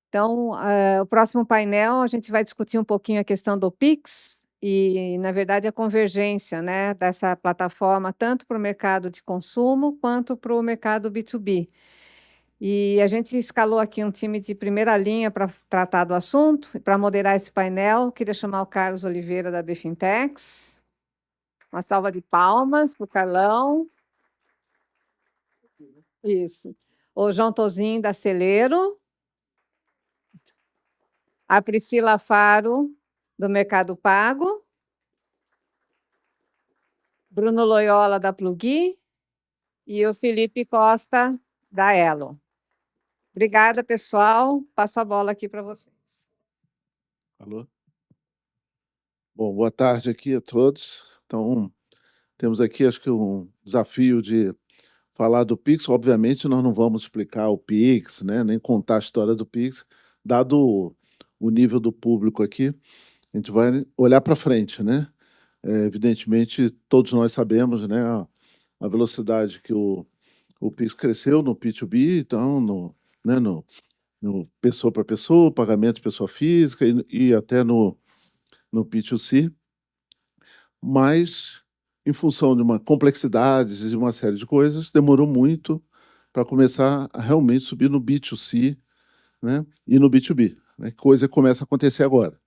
Então, o próximo painel, a gente vai discutir um pouquinho a questão do Pix e, na verdade, a convergência, né, dessa plataforma, tanto para o mercado de consumo, quanto para o mercado B2B. E a gente escalou aqui um time de primeira linha para tratar do assunto. Para moderar esse painel, queria chamar o Carlos Oliveira, da BFintex. Uma salva de palmas para o Carlão. Isso. O João Tozin, da Celeiro. A Priscila Faro, do Mercado Pago. Bruno Loyola, da Plugui. E o Felipe Costa, da Elo. Obrigada, pessoal. Passo a bola aqui para vocês. Alô? Bom, boa tarde aqui a todos. Então, temos aqui, acho que, um desafio de falar do Pix. Obviamente, nós não vamos explicar o Pix, né, nem contar a história do Pix, dado o nível do público aqui. A gente vai olhar para frente, né? Evidentemente, todos nós sabemos, né, a velocidade que o Pix cresceu no P2B, então, no pessoa para pessoa, pagamento de pessoa física e até no P2C, mas, em função de uma complexidade de uma série de coisas, demorou muito para começar a realmente subir no B2C, né, e no B2B, né, coisa que começa a acontecer agora.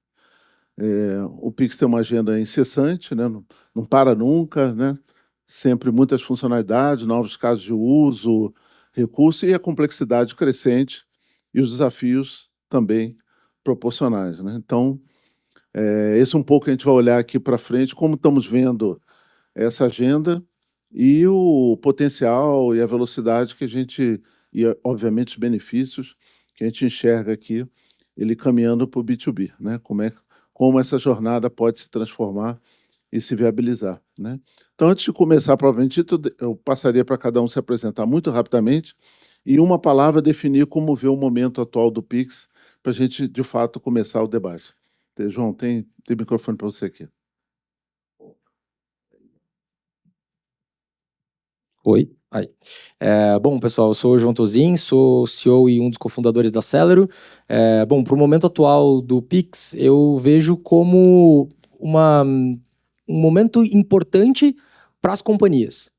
O Pix tem uma agenda incessante, né, não para nunca, né, sempre muitas funcionalidades, novos casos de uso, recursos e a complexidade crescente e os desafios também proporcionais, né? Então, esse é um pouco que a gente vai olhar aqui para frente, como estamos vendo essa agenda e o potencial e a velocidade que a gente, e obviamente os benefícios que a gente enxerga aqui, ele caminhando para o B2B, né? Como essa jornada pode se transformar e se viabilizar, né? Então, antes de começar, provavelmente, eu passaria para cada um se apresentar muito rapidamente e uma palavra definir como vê o momento atual do Pix para a gente, de fato, começar o debate. João, tem microfone para você aqui. Oi. Aí. Bom, pessoal, eu sou o João Tozin, sou CEO e um dos cofundadores da Celero. Bom, para o momento atual do Pix, eu vejo como um momento importante para as companhias.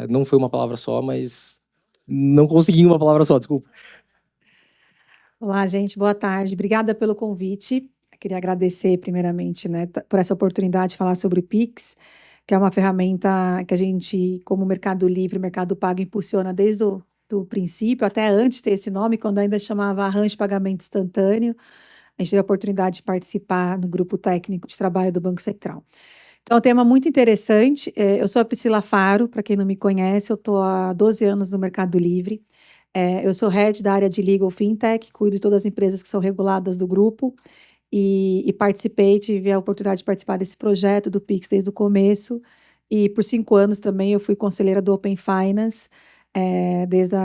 Não foi uma palavra só, mas não consegui uma palavra só, desculpa. Olá, gente, boa tarde. Obrigada pelo convite. Queria agradecer, primeiramente, né, por essa oportunidade de falar sobre o Pix, que é uma ferramenta que a gente, como Mercado Livre, Mercado Pago, impulsiona desde o do princípio, até antes de ter esse nome, quando ainda chamava Arranjo de Pagamento Instantâneo. A gente teve a oportunidade de participar no grupo técnico de trabalho do Banco Central. Então, é um tema muito interessante. Eu sou a Priscila Faro, para quem não me conhece, eu estou há 12 anos no Mercado Livre. Eu sou head da área de Legal Fintech, cuido de todas as empresas que são reguladas do grupo e participei, tive a oportunidade de participar desse projeto do Pix desde o começo e por 5 anos também eu fui conselheira do Open Finance, desde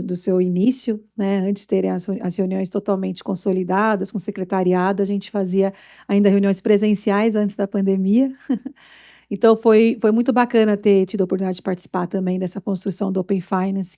do seu início, né, antes de terem as reuniões totalmente consolidadas com o secretariado, a gente fazia ainda reuniões presenciais antes da pandemia. Então, foi muito bacana ter tido a oportunidade de participar também dessa construção do Open Finance,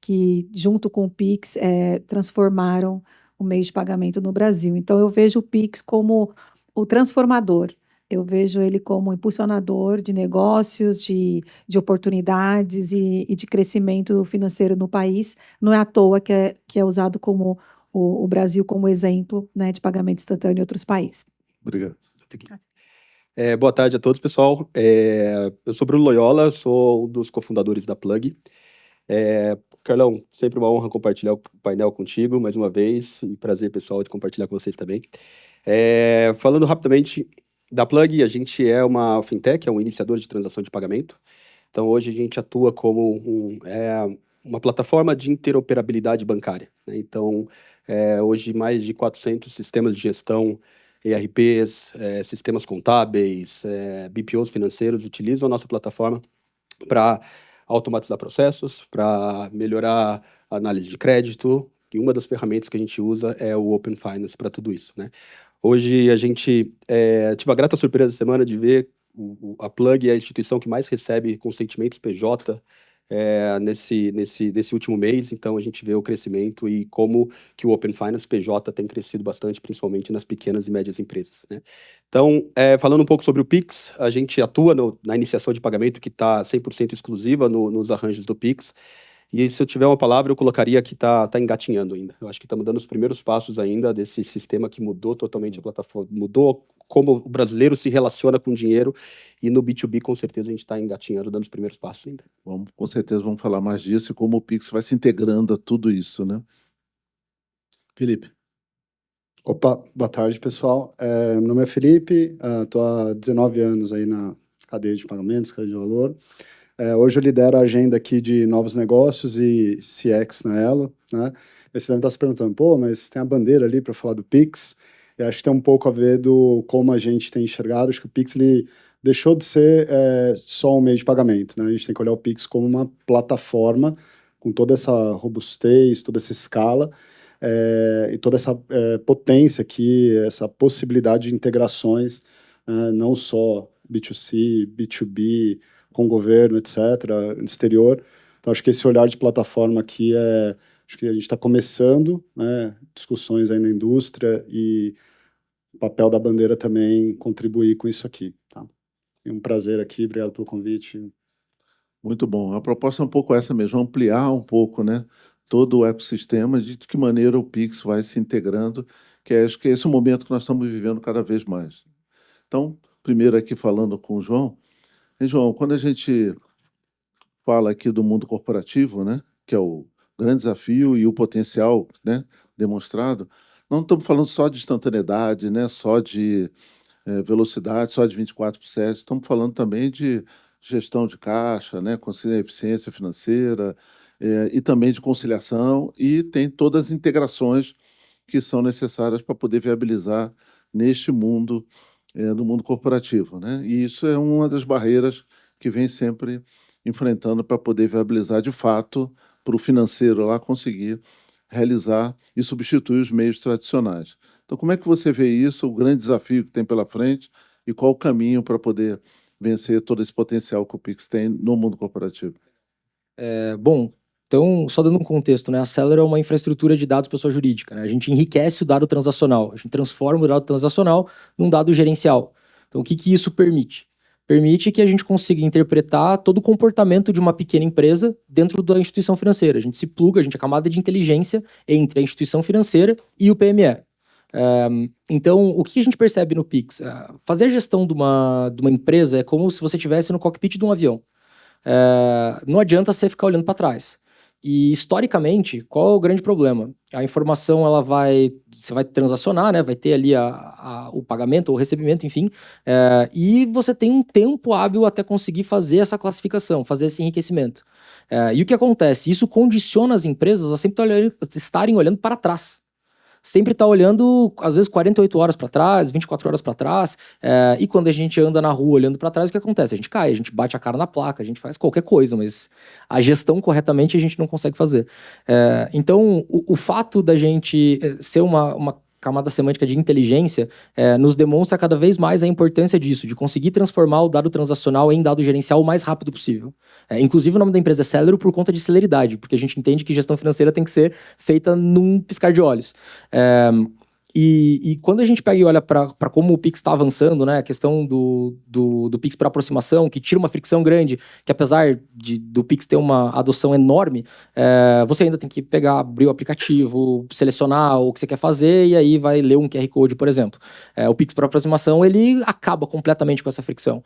que junto com o Pix, transformaram o meio de pagamento no Brasil. Então, eu vejo o Pix como o transformador, eu vejo ele como impulsionador de negócios, de oportunidades e de crescimento financeiro no país. Não é à toa que é usado como o Brasil como exemplo, né, de pagamento instantâneo em outros países. Obrigado. Boa tarde a todos, pessoal. Eu sou Bruno Loyola, sou um dos cofundadores da Plug. Carlão, sempre uma honra compartilhar o painel contigo, mais uma vez, e prazer, pessoal, de compartilhar com vocês também. Falando rapidamente da Plug, a gente é uma fintech, é um iniciador de transação de pagamento. Então, hoje a gente atua como uma plataforma de interoperabilidade bancária, né? Então, hoje mais de 400 sistemas de gestão, ERPs, sistemas contábeis, BPOs financeiros utilizam a nossa plataforma para automatizar processos, para melhorar a análise de crédito, e uma das ferramentas que a gente usa é o Open Finance para tudo isso, né? Hoje a gente tive a grata surpresa essa semana de ver a Plug é a instituição que mais recebe consentimentos PJ nesse último mês, então a gente vê o crescimento e como que o Open Finance PJ tem crescido bastante, principalmente nas pequenas e médias empresas, né? Então, falando um pouco sobre o Pix, a gente atua na iniciação de pagamento que está 100% exclusiva nos arranjos do Pix, e se eu tiver uma palavra, eu colocaria que tá engatinhando ainda. Eu acho que estamos dando os primeiros passos ainda desse sistema que mudou totalmente a plataforma, mudou como o brasileiro se relaciona com dinheiro, e no B2B, com certeza, a gente está engatinhando, dando os primeiros passos ainda. Com certeza vamos falar mais disso e como o Pix vai se integrando a tudo isso, né? Felipe. Opa, boa tarde, pessoal. Meu nome é Felipe, estou há 19 anos aí na cadeia de pagamentos, cadeia de valor. Hoje eu lidero a agenda aqui de novos negócios e CX na Elo, né? Você deve estar se perguntando, pô, mas tem a bandeira ali para falar do Pix. Eu acho que tem um pouco a ver do como a gente tem enxergado. Acho que o Pix ele deixou de ser só um meio de pagamento, né? A gente tem que olhar o Pix como uma plataforma com toda essa robustez, toda essa escala e toda essa potência aqui, essa possibilidade de integrações, não só B2C, B2B, com o governo, etc., no exterior. Então, acho que esse olhar de plataforma aqui acho que a gente está começando, né, discussões aí na indústria e o papel da bandeira também contribuir com isso aqui, tá? É um prazer aqui, obrigado pelo convite. Muito bom. A proposta é um pouco essa mesmo, ampliar um pouco, né, todo o ecossistema, de que maneira o Pix vai se integrando, acho que é esse o momento que nós estamos vivendo cada vez mais. Então, primeiro aqui falando com o João. João, quando a gente fala aqui do mundo corporativo, né, que é o grande desafio e o potencial, né, demonstrado, não estamos falando só de instantaneidade, né, só de velocidade, só de 24/7, estamos falando também de gestão de caixa, né, eficiência financeira e também de conciliação, e tem todas as integrações que são necessárias para poder viabilizar neste mundo do mundo corporativo, né? E isso é uma das barreiras que vem sempre enfrentando para poder viabilizar de fato para o financeiro lá conseguir realizar e substituir os meios tradicionais. Então, como é que você vê isso, o grande desafio que tem pela frente e qual o caminho para poder vencer todo esse potencial que o Pix tem no mundo corporativo? Bom, então, só dando um contexto, né? A Celero é uma infraestrutura de dados pessoa jurídica, né? A gente enriquece o dado transacional, a gente transforma o dado transacional num dado gerencial. Então, o que isso permite? Permite que a gente consiga interpretar todo o comportamento de uma pequena empresa dentro da instituição financeira. A gente se pluga, a gente é a camada de inteligência entre a instituição financeira e o PME. Então, o que a gente percebe no Pix? Fazer a gestão de uma empresa é como se você estivesse no cockpit de um avião. Não adianta você ficar olhando para trás. E, historicamente, qual é o grande problema? A informação, você vai transacionar, né? Vai ter ali o pagamento ou o recebimento, enfim, e você tem um tempo hábil até conseguir fazer essa classificação, fazer esse enriquecimento. E o que acontece? Isso condiciona as empresas a sempre estarem olhando para trás. Sempre está olhando, às vezes, 48 horas para trás, 24 horas para trás, e quando a gente anda na rua olhando para trás, o que acontece? A gente cai, a gente bate a cara na placa, a gente faz qualquer coisa, mas a gestão corretamente a gente não consegue fazer. Então, o fato da gente ser uma camada semântica de inteligência nos demonstra cada vez mais a importância disso, de conseguir transformar o dado transacional em dado gerencial o mais rápido possível. Inclusive, o nome da empresa é Celero por conta de celeridade, porque a gente entende que gestão financeira tem que ser feita num piscar de olhos. E quando a gente pega e olha para como o Pix está avançando, né, a questão do Pix para aproximação, que tira uma fricção grande, que apesar do Pix ter uma adoção enorme, você ainda tem que pegar, abrir o aplicativo, selecionar o que você quer fazer e aí vai ler um QR Code, por exemplo. O Pix para aproximação, ele acaba completamente com essa fricção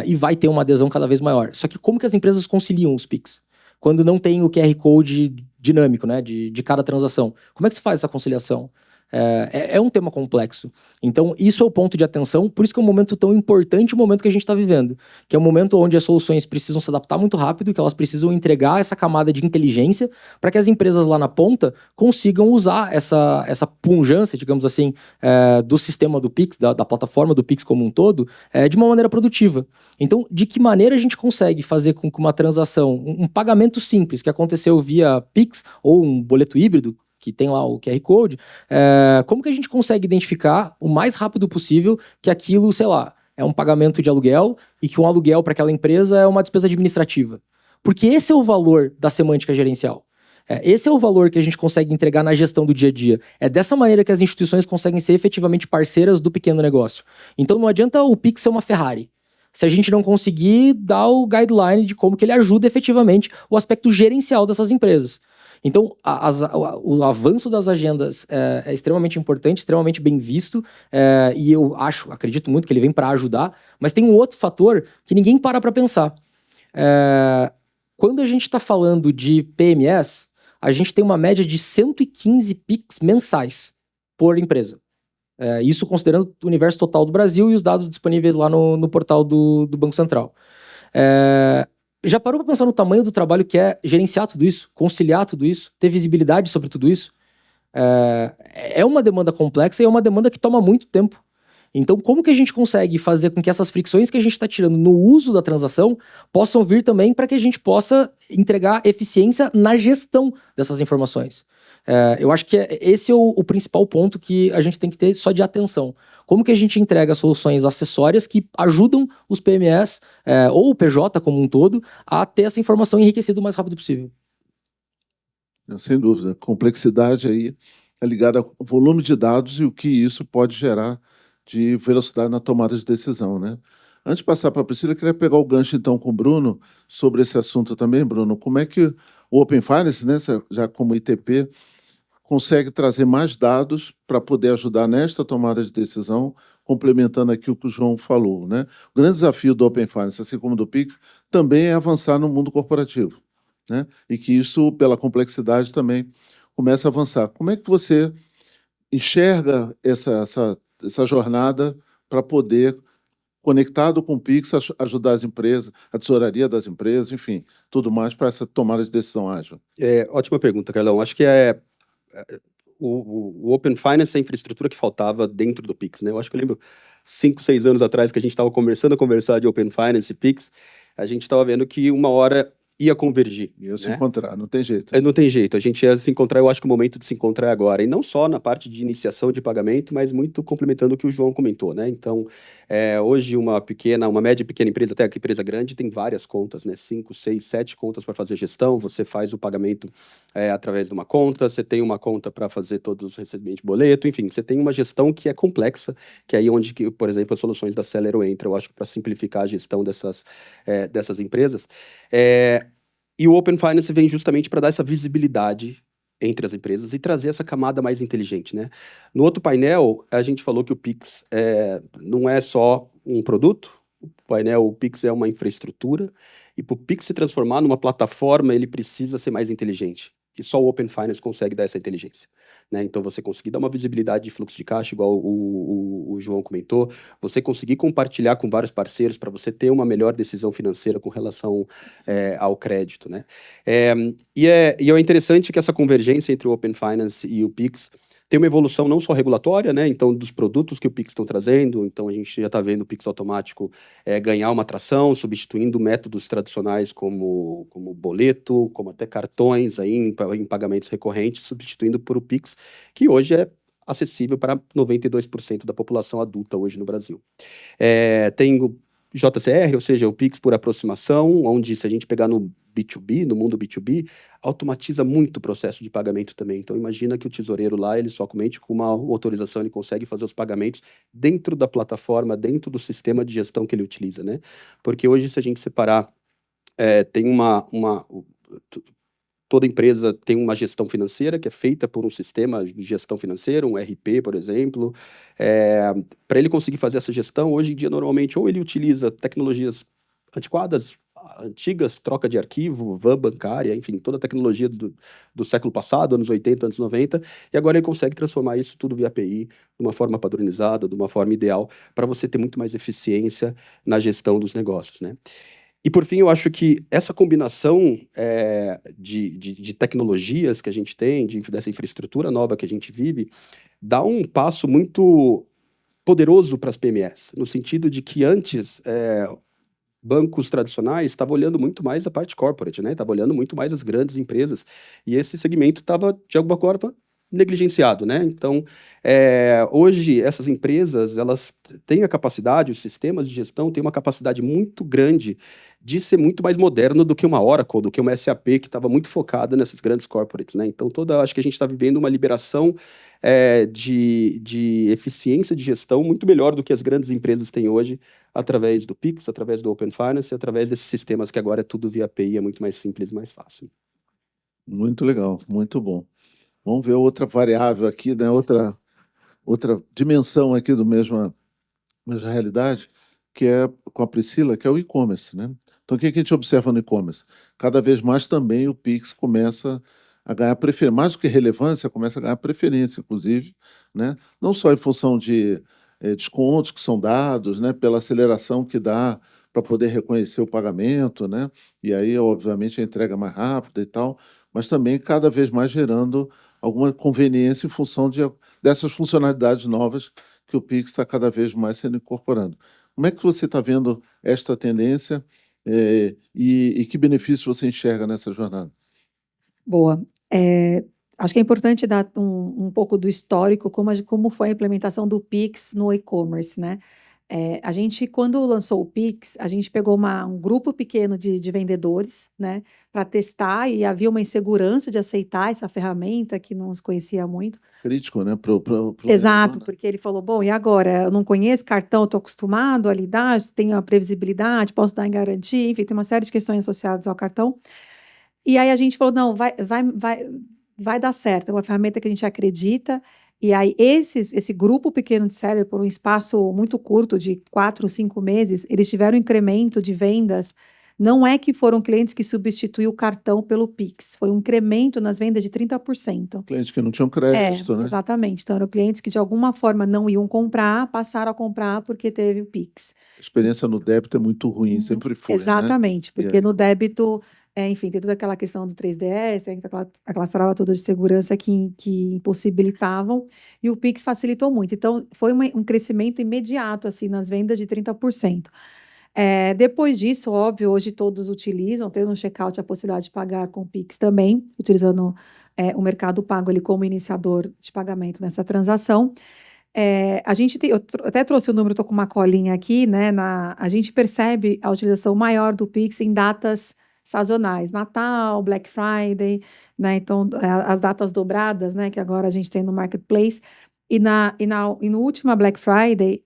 e vai ter uma adesão cada vez maior. Só que como que as empresas conciliam os Pix? Quando não tem o QR Code dinâmico, né, de cada transação. Como é que se faz essa conciliação? É um tema complexo. Então, isso é o ponto de atenção, por isso que é um momento tão importante, o momento que a gente está vivendo, que é um momento onde as soluções precisam se adaptar muito rápido, que elas precisam entregar essa camada de inteligência para que as empresas lá na ponta consigam usar essa pungência, digamos assim, do sistema do Pix, da plataforma do Pix como um todo, de uma maneira produtiva. Então, de que maneira a gente consegue fazer com que uma transação, um pagamento simples que aconteceu via Pix ou um boleto híbrido, que tem lá o QR Code, como que a gente consegue identificar o mais rápido possível que aquilo, sei lá, é um pagamento de aluguel e que um aluguel para aquela empresa é uma despesa administrativa? Porque esse é o valor da semântica gerencial. Esse é o valor que a gente consegue entregar na gestão do dia a dia. É dessa maneira que as instituições conseguem ser efetivamente parceiras do pequeno negócio. Então não adianta o Pix ser uma Ferrari, se a gente não conseguir dar o guideline de como que ele ajuda efetivamente o aspecto gerencial dessas empresas. Então, o avanço das agendas é extremamente importante, extremamente bem visto, e eu acredito muito que ele vem para ajudar, mas tem um outro fator que ninguém para pensar. Quando a gente está falando de PMS, a gente tem uma média de 115 Pix mensais por empresa. Isso considerando o universo total do Brasil e os dados disponíveis lá no portal do Banco Central. Já parou para pensar no tamanho do trabalho que é gerenciar tudo isso, conciliar tudo isso, ter visibilidade sobre tudo isso? É uma demanda complexa e é uma demanda que toma muito tempo. Então, como que a gente consegue fazer com que essas fricções que a gente está tirando no uso da transação possam vir também para que a gente possa entregar eficiência na gestão dessas informações? Eu acho que esse é o principal ponto que a gente tem que ter só de atenção. Como que a gente entrega soluções acessórias que ajudam os PMEs, ou o PJ como um todo, a ter essa informação enriquecida o mais rápido possível? Sem dúvida. A complexidade aí é ligada ao volume de dados e o que isso pode gerar de velocidade na tomada de decisão, né? Antes de passar para a Priscila, eu queria pegar o gancho, então, com o Bruno, sobre esse assunto também, Bruno. Como é que o Open Finance, né, já como ITP, consegue trazer mais dados para poder ajudar nesta tomada de decisão, complementando aqui o que o João falou, né? O grande desafio do Open Finance, assim como do Pix, também é avançar no mundo corporativo, né? E que isso, pela complexidade, também começa a avançar. Como é que você enxerga essa jornada para poder, conectado com o Pix, ajudar as empresas, a tesouraria das empresas, enfim, tudo mais para essa tomada de decisão ágil? Ótima pergunta, Carlão. Acho que o Open Finance é a infraestrutura que faltava dentro do Pix, né? Eu acho que eu lembro 5, 6 anos atrás que a gente estava começando a conversar de Open Finance e Pix, a gente estava vendo que uma hora ia convergir. Ia se né? encontrar, não tem jeito. Não tem jeito, a gente ia se encontrar, eu acho que o momento de se encontrar é agora, e não só na parte de iniciação de pagamento, mas muito complementando o que o João comentou, né? Então, hoje uma média e pequena empresa, até que empresa grande, tem várias contas, né? 5, 6, 7 contas para fazer gestão, você faz o pagamento através de uma conta, você tem uma conta para fazer todos os recebimentos de boleto, enfim, você tem uma gestão que é complexa, que é aí onde, por exemplo, as soluções da Celero entram, eu acho que para simplificar a gestão dessas empresas. E o Open Finance vem justamente para dar essa visibilidade entre as empresas e trazer essa camada mais inteligente, né? No outro painel, a gente falou que o Pix não é só um produto, o Pix é uma infraestrutura, e para o Pix se transformar numa plataforma, ele precisa ser mais inteligente. E só o Open Finance consegue dar essa inteligência, né? Então, você conseguir dar uma visibilidade de fluxo de caixa, igual o João comentou, você conseguir compartilhar com vários parceiros para você ter uma melhor decisão financeira com relação ao crédito, né? E é interessante que essa convergência entre o Open Finance e o Pix tem uma evolução não só regulatória, né? Então, dos produtos que o Pix estão trazendo, então a gente já está vendo o Pix automático ganhar uma atração, substituindo métodos tradicionais como boleto, como até cartões aí em pagamentos recorrentes, substituindo por o Pix, que hoje é acessível para 92% da população adulta hoje no Brasil. Tem o JCR, ou seja, o Pix por aproximação, onde, se a gente pegar no B2B, no mundo B2B, automatiza muito o processo de pagamento também. Então, imagina que o tesoureiro lá, ele somente com uma autorização, ele consegue fazer os pagamentos dentro da plataforma, dentro do sistema de gestão que ele utiliza, né? Porque hoje, se a gente separar, tem toda empresa tem uma gestão financeira que é feita por um sistema de gestão financeira, um RP, por exemplo. Para ele conseguir fazer essa gestão, hoje em dia, normalmente, ou ele utiliza tecnologias antigas, troca de arquivo, van bancária, enfim, toda a tecnologia do século passado, anos 80, anos 90, e agora ele consegue transformar isso tudo via API, de uma forma padronizada, de uma forma ideal, para você ter muito mais eficiência na gestão dos negócios, né? E, por fim, eu acho que essa combinação de tecnologias que a gente tem, dessa infraestrutura nova que a gente vive, dá um passo muito poderoso para as PMEs, no sentido de que antes bancos tradicionais estavam olhando muito mais a parte corporate, né? Estavam olhando muito mais as grandes empresas, e esse segmento estava, de alguma forma, negligenciado, né? Então, hoje, essas empresas, elas têm a capacidade, os sistemas de gestão têm uma capacidade muito grande de ser muito mais moderno do que uma Oracle, do que uma SAP, que estava muito focada nessas grandes corporates, né? Então, acho que a gente está vivendo uma liberação de eficiência de gestão muito melhor do que as grandes empresas têm hoje, através do Pix, através do Open Finance, através desses sistemas que agora é tudo via API, é muito mais simples e mais fácil. Muito legal, muito bom. Vamos ver outra variável aqui, né? Outra dimensão aqui do mesma realidade, que é com a Priscila, que é o e-commerce, né? Então, o que a gente observa no e-commerce? Cada vez mais também o Pix começa a ganhar preferência, mais do que relevância, começa a ganhar preferência, inclusive, né? Não só em função de descontos que são dados, né? Pela aceleração que dá para poder reconhecer o pagamento, né? E aí, obviamente, a entrega mais rápida e tal, mas também cada vez mais gerando alguma conveniência em função dessas funcionalidades novas que o Pix está cada vez mais sendo incorporando. Como é que você está vendo esta tendência e que benefício você enxerga nessa jornada? Boa. Acho que é importante dar um pouco do histórico, como foi a implementação do Pix no e-commerce, né? A gente, quando lançou o Pix, a gente pegou um grupo pequeno de vendedores, né, para testar, e havia uma insegurança de aceitar essa ferramenta que não se conhecia muito. Crítico, né? Pro Exato, vendedor, né? porque ele falou, bom, e agora? Eu não conheço cartão, estou acostumado a lidar, tenho a previsibilidade, posso dar em garantia, enfim, tem uma série de questões associadas ao cartão. E aí a gente falou, não, vai dar certo, é uma ferramenta que a gente acredita. E aí esse grupo pequeno de seller, por um espaço muito curto de 4, 5 meses, eles tiveram um incremento de vendas. Não é que foram clientes que substituíram o cartão pelo Pix, foi um incremento nas vendas de 30%. Clientes que não tinham crédito, né? Exatamente. Então, eram clientes que de alguma forma não iam comprar, passaram a comprar porque teve o Pix. A experiência no débito é muito ruim, sempre foi, né? Exatamente, E porque aí, no débito, enfim, tem toda aquela questão do 3DS, aquela trava toda de segurança que impossibilitavam, e o Pix facilitou muito. Então, foi um crescimento imediato, assim, nas vendas de 30%. Depois disso, óbvio, hoje todos utilizam, tem no checkout a possibilidade de pagar com Pix também, utilizando o Mercado Pago ali como iniciador de pagamento nessa transação. A gente eu até trouxe o número, estou com uma colinha aqui, né? A gente percebe a utilização maior do Pix em datas sazonais, Natal, Black Friday, né? Então, as datas dobradas, né? Que agora a gente tem no Marketplace. E no último Black Friday,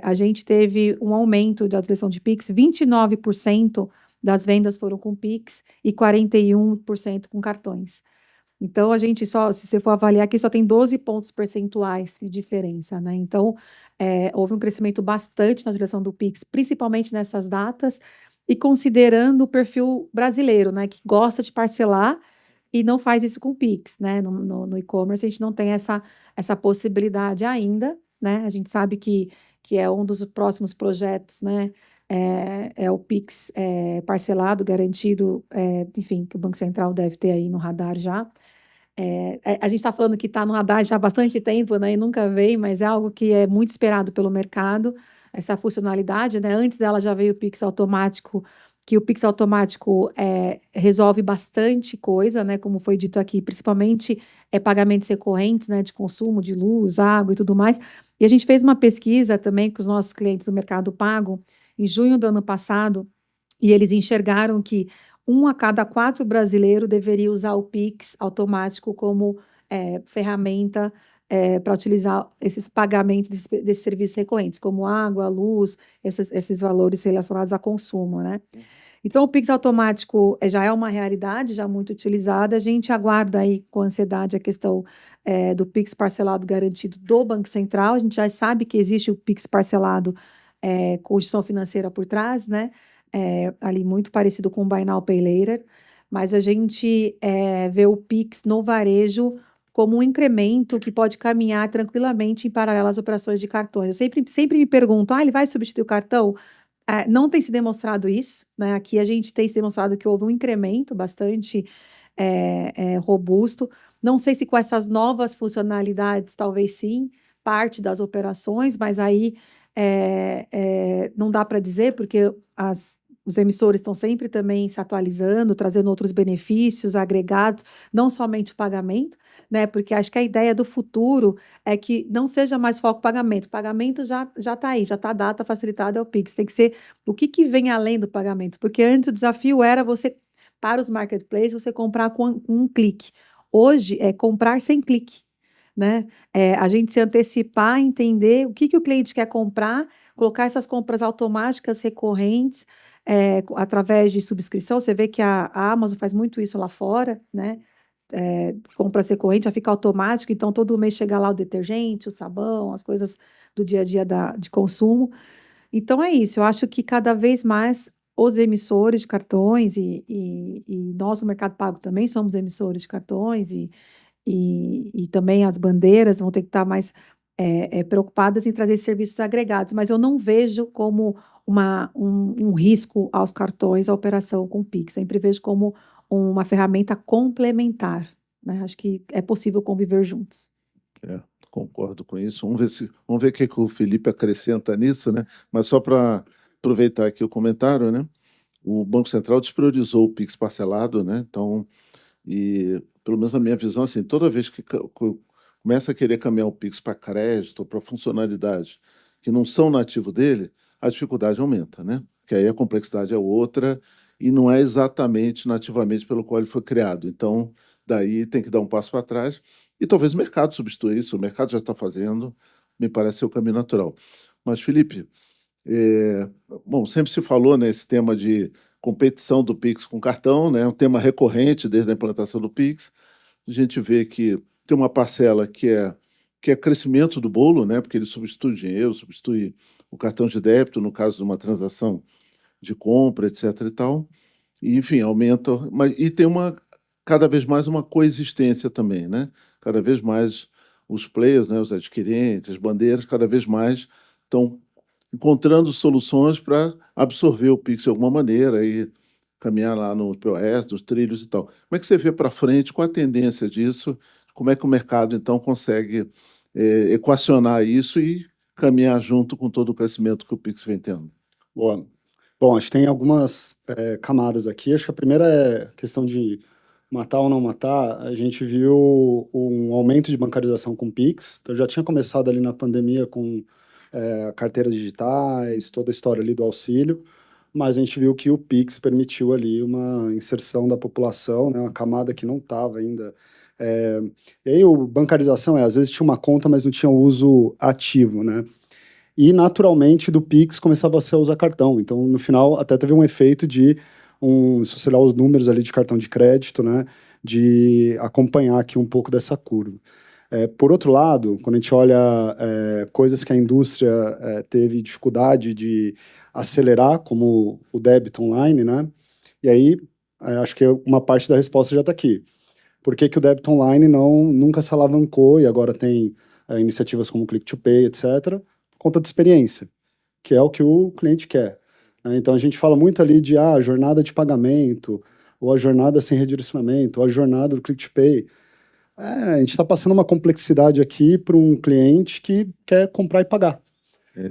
a gente teve um aumento de utilização de Pix, 29% das vendas foram com Pix e 41% com cartões. Então, se você for avaliar aqui, só tem 12 pontos percentuais de diferença, né? Então, houve um crescimento bastante na utilização do Pix, principalmente nessas datas, e considerando o perfil brasileiro, né? Que gosta de parcelar e não faz isso com Pix, né? No e-commerce, a gente não tem essa possibilidade ainda, né? A gente sabe que é um dos próximos projetos, né? O Pix parcelado, garantido, enfim, que o Banco Central deve ter aí no radar já. A gente está falando que está no radar já há bastante tempo, né? E nunca veio, mas é algo que é muito esperado pelo mercado, essa funcionalidade, né? Antes dela já veio o Pix automático, que o Pix automático resolve bastante coisa, né? Como foi dito aqui, principalmente pagamentos recorrentes, né? De consumo de luz, água e tudo mais. E a gente fez uma pesquisa também com os nossos clientes do Mercado Pago, em junho do ano passado, e eles enxergaram que 1 a cada 4 brasileiros deveria usar o Pix automático como ferramenta para utilizar esses pagamentos desses serviços recorrentes, como água, luz, esses valores relacionados a consumo, né? Então, o Pix automático já é uma realidade, já muito utilizada. A gente aguarda aí com ansiedade a questão do Pix parcelado garantido do Banco Central. A gente já sabe que existe o Pix parcelado com instituição financeira por trás, né? Ali muito parecido com o Buy Now, Pay Later, mas a gente vê o Pix no varejo como um incremento que pode caminhar tranquilamente em paralelo às operações de cartões. Eu sempre me pergunto, ele vai substituir o cartão? Não tem se demonstrado isso, né? Aqui a gente tem se demonstrado que houve um incremento bastante robusto. Não sei se com essas novas funcionalidades, talvez sim, parte das operações, mas aí não dá para dizer, porque os emissores estão sempre também se atualizando, trazendo outros benefícios agregados, não somente o pagamento, né? Porque acho que a ideia do futuro é que não seja mais foco pagamento. O pagamento já está aí, já está a data facilitada, é o Pix. Tem que ser o que vem além do pagamento. Porque antes o desafio era você, para os marketplaces, você comprar com um clique. Hoje é comprar sem clique, né? A gente se antecipar, entender o que o cliente quer comprar, colocar essas compras automáticas recorrentes, através de subscrição. Você vê que a Amazon faz muito isso lá fora, né? Compras recorrentes, já fica automático, então todo mês chega lá o detergente, o sabão, as coisas do dia a dia de consumo. Então é isso, eu acho que cada vez mais os emissores de cartões e nós no Mercado Pago também somos emissores de cartões e também as bandeiras vão ter que estar mais preocupadas em trazer serviços agregados, mas eu não vejo como um risco aos cartões a operação com o Pix, sempre vejo como uma ferramenta complementar, né? Acho que é possível conviver juntos. Concordo com isso. Vamos ver o que o Felipe acrescenta nisso, né? Mas só para aproveitar aqui o comentário, né? O Banco Central despriorizou o Pix parcelado, né? Então, e pelo menos na minha visão, assim, toda vez que começa a querer caminhar o Pix para crédito, para funcionalidades que não são nativo dele, a dificuldade aumenta, né? Porque aí a complexidade é outra e não é exatamente nativamente pelo qual ele foi criado. Então, daí tem que dar um passo para trás e talvez o mercado substitua isso. O mercado já está fazendo, me parece ser o caminho natural. Mas, Felipe, bom, sempre se falou nesse tema de competição do Pix com cartão, né? Um tema recorrente desde a implantação do Pix. A gente vê que tem uma parcela que é crescimento do bolo, né? Porque ele substitui o dinheiro, substitui o cartão de débito, no caso de uma transação de compra, etc. e tal. E, enfim, aumenta. E tem cada vez mais uma coexistência também, né? Cada vez mais os players, né, os adquirentes, as bandeiras, cada vez mais estão encontrando soluções para absorver o Pix de alguma maneira e caminhar lá no POS, nos trilhos e tal. Como é que você vê para frente? Qual a tendência disso? Como é que o mercado, então, consegue equacionar isso e caminhar junto com todo o crescimento que o Pix vem tendo? Boa. Bom, acho que tem algumas camadas aqui. Acho que a primeira é a questão de matar ou não matar. A gente viu um aumento de bancarização com o Pix. Então, já tinha começado ali na pandemia com carteiras digitais, toda a história ali do auxílio, mas a gente viu que o Pix permitiu ali uma inserção da população, né, uma camada que não estava ainda. E aí, bancarização às vezes tinha uma conta, mas não tinha o uso ativo, né? E, naturalmente, do Pix começava a se usar cartão. Então, no final, até teve um efeito de, se você olhar os números ali de cartão de crédito, né, de acompanhar aqui um pouco dessa curva. Por outro lado, quando a gente olha coisas que a indústria teve dificuldade de acelerar, como o débito online, né? E aí, acho que uma parte da resposta já está aqui. Por que o débito online nunca se alavancou e agora tem iniciativas como Click to Pay, etc., conta de experiência, que é o que o cliente quer. Né? Então, a gente fala muito ali de jornada de pagamento, ou a jornada sem redirecionamento, ou a jornada do Click to Pay. A gente está passando uma complexidade aqui para um cliente que quer comprar e pagar.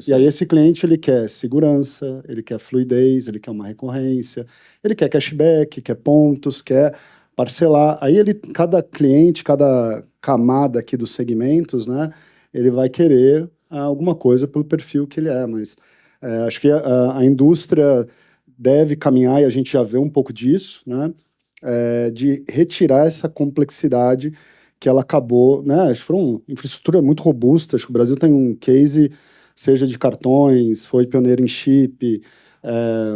E aí esse cliente, ele quer segurança, ele quer fluidez, ele quer uma recorrência, ele quer cashback, quer pontos, quer parcelar. Aí cada cliente, cada camada aqui dos segmentos, né, ele vai querer alguma coisa pelo perfil que ele é, mas acho que a indústria deve caminhar, e a gente já vê um pouco disso, né, de retirar essa complexidade que ela acabou, né, acho que foi uma infraestrutura muito robusta, acho que o Brasil tem um case, seja de cartões, foi pioneiro em chip,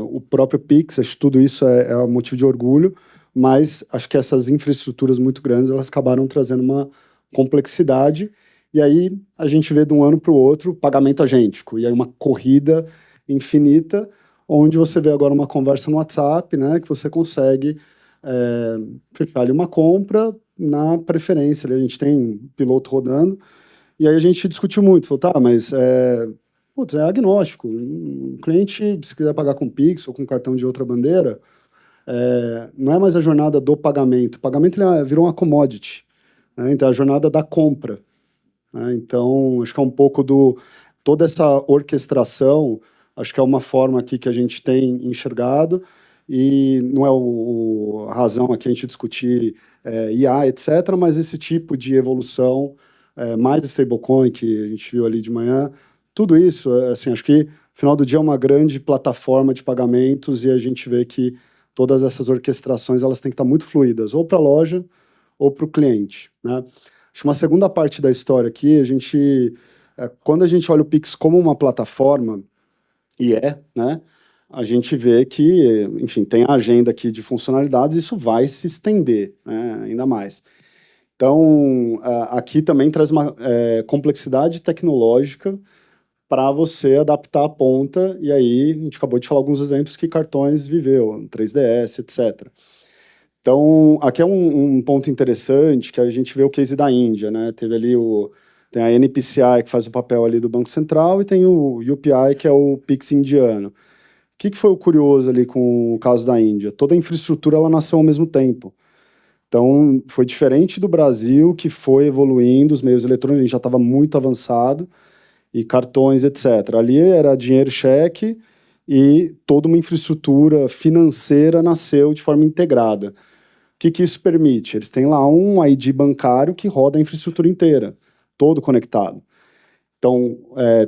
o próprio Pix, acho que tudo isso é um motivo de orgulho, mas acho que essas infraestruturas muito grandes, elas acabaram trazendo uma complexidade, e aí a gente vê de um ano para o outro pagamento agêntico, e aí uma corrida infinita, onde você vê agora uma conversa no WhatsApp, né, que você consegue fechar ali uma compra na preferência. Ali a gente tem um piloto rodando, e aí a gente discutiu muito, falou, tá, mas é agnóstico. O cliente, se quiser pagar com Pix ou com cartão de outra bandeira, não é mais a jornada do pagamento. O pagamento virou uma commodity, né? Então, é a jornada da compra. Né? Então, acho que é um pouco toda essa orquestração Acho que é uma forma aqui que a gente tem enxergado, e não é a razão aqui a gente discutir IA, etc., mas esse tipo de evolução, mais stablecoin que a gente viu ali de manhã, tudo isso, assim, acho que no final do dia é uma grande plataforma de pagamentos, e a gente vê que todas essas orquestrações elas têm que estar muito fluídas, ou para a loja ou para o cliente, né? Acho que uma segunda parte da história aqui, quando a gente olha o Pix como uma plataforma, né? A gente vê que, enfim, tem a agenda aqui de funcionalidades, isso vai se estender, né, ainda mais. Então, aqui também traz uma complexidade tecnológica para você adaptar a ponta, e aí a gente acabou de falar alguns exemplos que cartões viveu, 3DS, etc. Então, aqui é um ponto interessante, que a gente vê o case da Índia, né? Teve ali tem a NPCI, que faz o papel ali do Banco Central, e tem o UPI, que é o Pix indiano. O que foi o curioso ali com o caso da Índia? Toda a infraestrutura ela nasceu ao mesmo tempo. Então, foi diferente do Brasil, que foi evoluindo, os meios eletrônicos, a gente já estava muito avançado, e cartões, etc. Ali era dinheiro, cheque, e toda uma infraestrutura financeira nasceu de forma integrada. O que isso permite? Eles têm lá um ID bancário que roda a infraestrutura inteira, todo conectado. Então,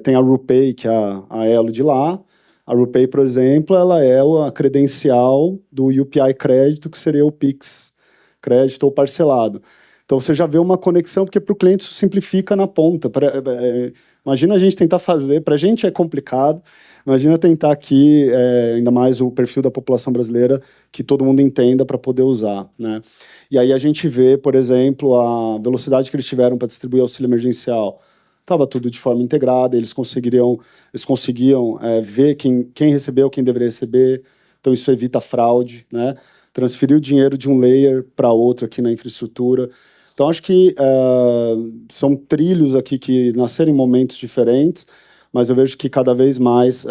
tem a RuPay, que é a Elo de lá. A RuPay, por exemplo, ela é a credencial do UPI crédito, que seria o Pix crédito ou parcelado. Então, você já vê uma conexão, porque para o cliente isso simplifica na ponta. Imagina a gente tentar fazer, para a gente é complicado, imagina tentar aqui, ainda mais o perfil da população brasileira, que todo mundo entenda para poder usar, né? E aí a gente vê, por exemplo, a velocidade que eles tiveram para distribuir auxílio emergencial. Estava tudo de forma integrada, eles conseguiam ver quem recebeu, quem deveria receber, então isso evita fraude, né? Transferir o dinheiro de um layer para outro aqui na infraestrutura. Então, acho que são trilhos aqui que nasceram em momentos diferentes, mas eu vejo que cada vez mais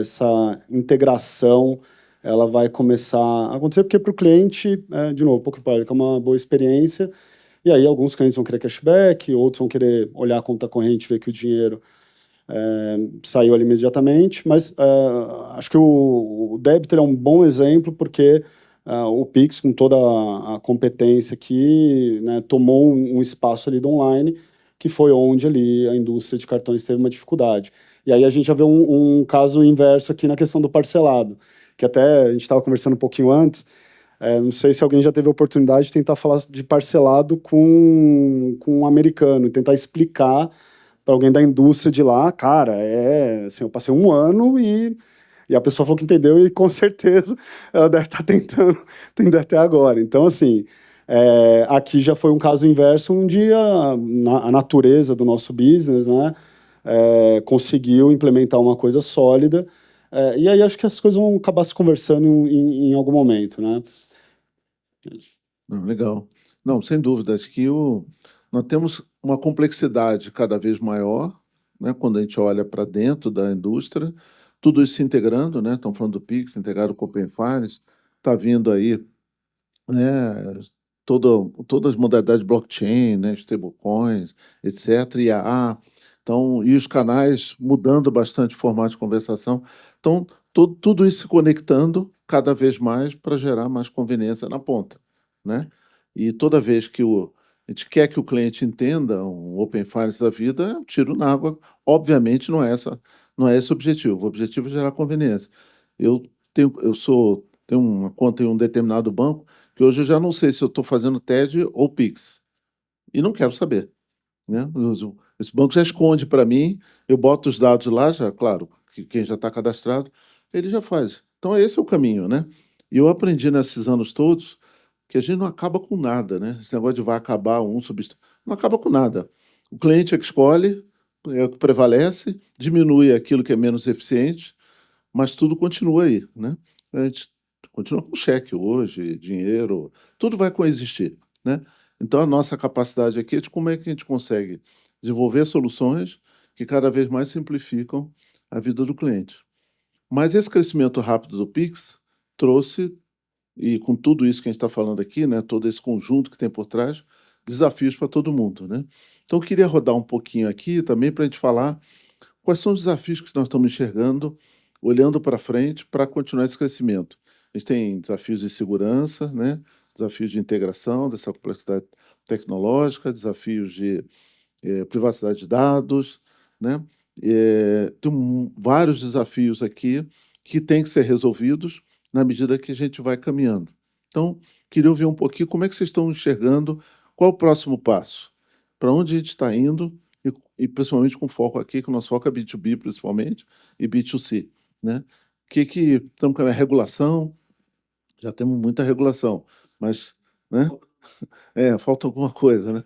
essa integração ela vai começar a acontecer, porque para o cliente, de novo, pouco é uma boa experiência, e aí alguns clientes vão querer cashback, outros vão querer olhar a conta corrente, ver que o dinheiro saiu ali imediatamente, mas acho que o débito é um bom exemplo, porque o Pix, com toda a competência aqui, né, tomou um espaço ali do online, que foi onde ali a indústria de cartões teve uma dificuldade. E aí a gente já vê um caso inverso aqui na questão do parcelado, que até a gente estava conversando um pouquinho antes, não sei se alguém já teve a oportunidade de tentar falar de parcelado com um americano, e tentar explicar para alguém da indústria de lá, cara, assim, eu passei um ano e a pessoa falou que entendeu, e com certeza ela deve estar tentando entender até agora. Então, assim, aqui já foi um caso inverso, onde a natureza do nosso business, né, conseguiu implementar uma coisa sólida, e aí acho que as coisas vão acabar se conversando em algum momento, né? Não, legal. Não, sem dúvida, acho que nós temos uma complexidade cada vez maior, né, quando a gente olha para dentro da indústria, tudo isso se integrando, né? Estão falando do Pix, integrado com o Open Finance, está vindo aí, né, todas as modalidades de blockchain, né, stablecoins, etc., IAA, então, e os canais mudando bastante o formato de conversação. Então, tudo isso se conectando cada vez mais para gerar mais conveniência na ponta, né? E toda vez que a gente quer que o cliente entenda um Open Finance da vida, é um tiro na água. Obviamente, não é esse o objetivo. O objetivo é gerar conveniência. Eu tenho uma conta em um determinado banco, que hoje eu já não sei se eu estou fazendo TED ou Pix. E não quero saber, né? Esse banco já esconde para mim, eu boto os dados lá, já, claro, que quem já está cadastrado, ele já faz. Então, esse é o caminho, né? E eu aprendi nesses anos todos que a gente não acaba com nada, né? Esse negócio de vai acabar um substituto. Não acaba com nada. O cliente é que escolhe, é o que prevalece, diminui aquilo que é menos eficiente, mas tudo continua aí, né? A gente continua com cheque hoje, dinheiro, tudo vai coexistir, né? Então, a nossa capacidade aqui é de como é que a gente consegue desenvolver soluções que cada vez mais simplificam a vida do cliente. Mas esse crescimento rápido do Pix trouxe, e com tudo isso que a gente está falando aqui, né, todo esse conjunto que tem por trás, desafios para todo mundo, né? Então, eu queria rodar um pouquinho aqui também para a gente falar quais são os desafios que nós estamos enxergando olhando para frente para continuar esse crescimento. A gente tem desafios de segurança, né? Desafios de integração dessa complexidade tecnológica, desafios de privacidade de dados, né? Tem vários desafios aqui que têm que ser resolvidos na medida que a gente vai caminhando. Então, queria ouvir um pouquinho como é que vocês estão enxergando, qual o próximo passo, para onde a gente está indo, e principalmente com foco aqui, que o nosso foco é B2B principalmente, e B2C, né? Estamos com a regulação, já temos muita regulação, mas, né? Falta alguma coisa, né?